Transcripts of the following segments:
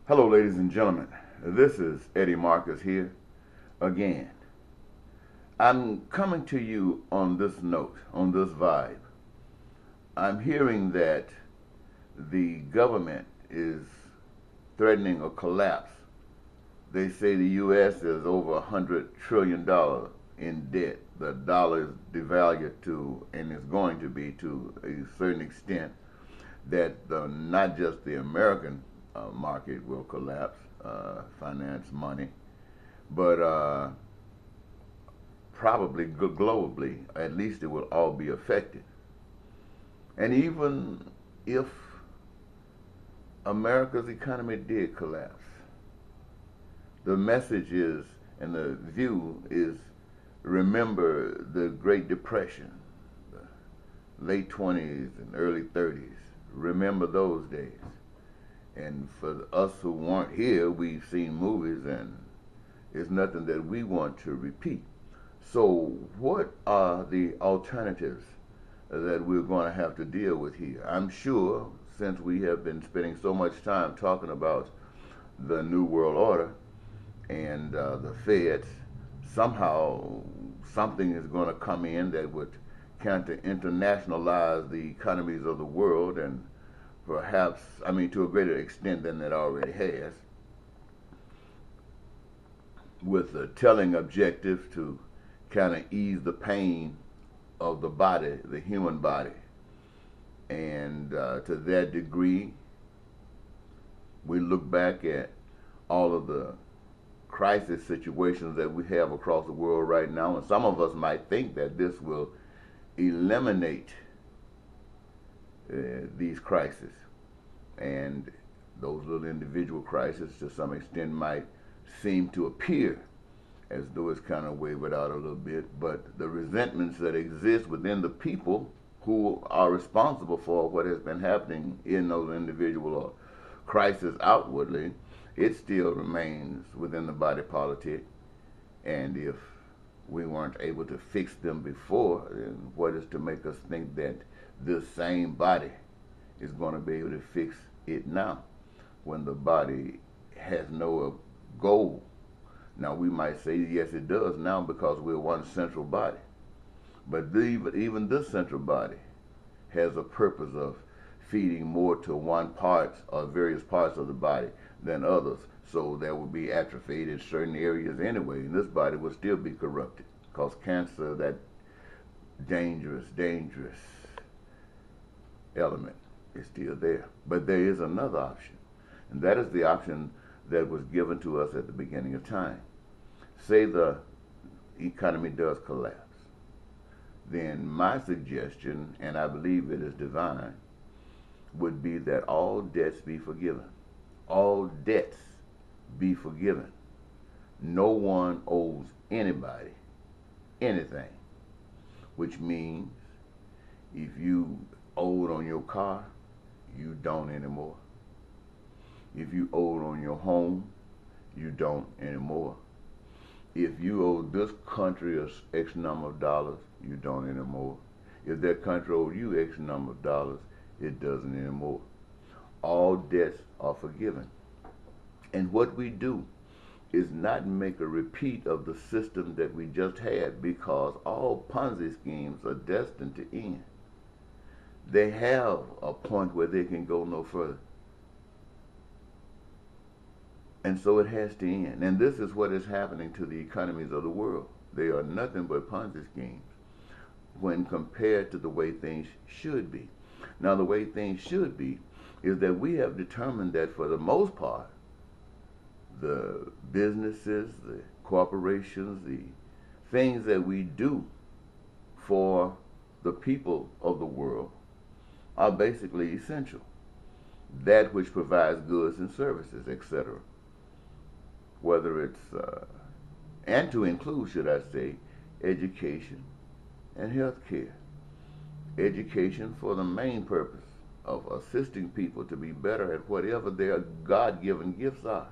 Hello, ladies and gentlemen. This is Eddie Marcus here again. I'm coming to you on this note, on this vibe. I'm hearing that the government is threatening a collapse. They say the U.S. is over $100 trillion in debt. The dollar is devalued to, and is going to be to a certain extent, that not just the American market will collapse, finance money, but probably globally, at least it will all be affected. And even if America's economy did collapse, the message is, and the view is, remember the Great Depression, the late 20s and early 30s. Remember those days. And for us who weren't here, we've seen movies, and it's nothing that we want to repeat. So what are the alternatives that we're going to have to deal with here? I'm sure, since we have been spending so much time talking about the New World Order and the Feds, somehow something is going to come in that would kind of internationalize the economies of the world, and perhaps, I mean, to a greater extent than it already has, with a telling objective to kind of ease the pain of the body, the human body. And to that degree, we look back at all of the crisis situations that we have across the world right now, and some of us might think that this will eliminate these crises. And those little individual crises, to some extent, might seem to appear as though it's kind of wavered out a little bit, but the resentments that exist within the people who are responsible for what has been happening in those individual crises outwardly, it still remains within the body politic. And if we weren't able to fix them before, then what is to make us think that this same body is going to be able to fix it now, when the body has no goal? Now, we might say, yes, it does now, because we're one central body. But even this central body has a purpose of feeding more to one part or various parts of the body than others. So there will be atrophy in certain areas anyway, and this body will still be corrupted, because cancer, that dangerous element, is still there. But there is another option, and that is the option that was given to us at the beginning of time. Say the economy does collapse, then my suggestion, and I believe it is divine, would be that all debts be forgiven. All debts be forgiven. No one owes anybody anything, which means if you owed on your car, you don't anymore. If you owed on your home, you don't anymore. If you owe this country X number of dollars, you don't anymore. If that country owed you X number of dollars, it doesn't anymore. All debts are forgiven. And what we do is not make a repeat of the system that we just had, because all Ponzi schemes are destined to end. They have a point where they can go no further. And so it has to end. And this is what is happening to the economies of the world. They are nothing but Ponzi schemes when compared to the way things should be. Now, the way things should be is that we have determined that for the most part, the businesses, the corporations, the things that we do for the people of the world are basically essential. That which provides goods and services, etc. Whether it's, and to include, should I say, education and health care. Education for the main purpose of assisting people to be better at whatever their God-given gifts are.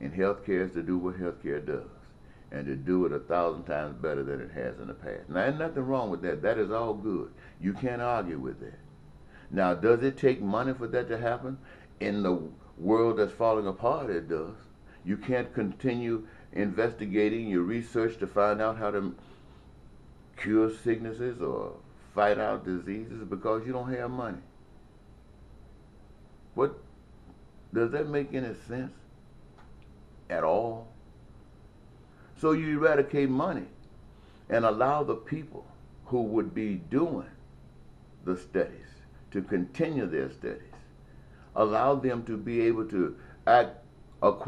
And health care is to do what health care does, and to do it 1,000 times better than it has in the past. Now, there's nothing wrong with that. That is all good. You can't argue with that. Now, does it take money for that to happen? in the world that's falling apart, it does. You can't continue investigating your research to find out how to cure sicknesses or fight out diseases because you don't have money. What does that make any sense at all? So you eradicate money and allow the people who would be doing the studies to continue their studies. Allow them to be able to act according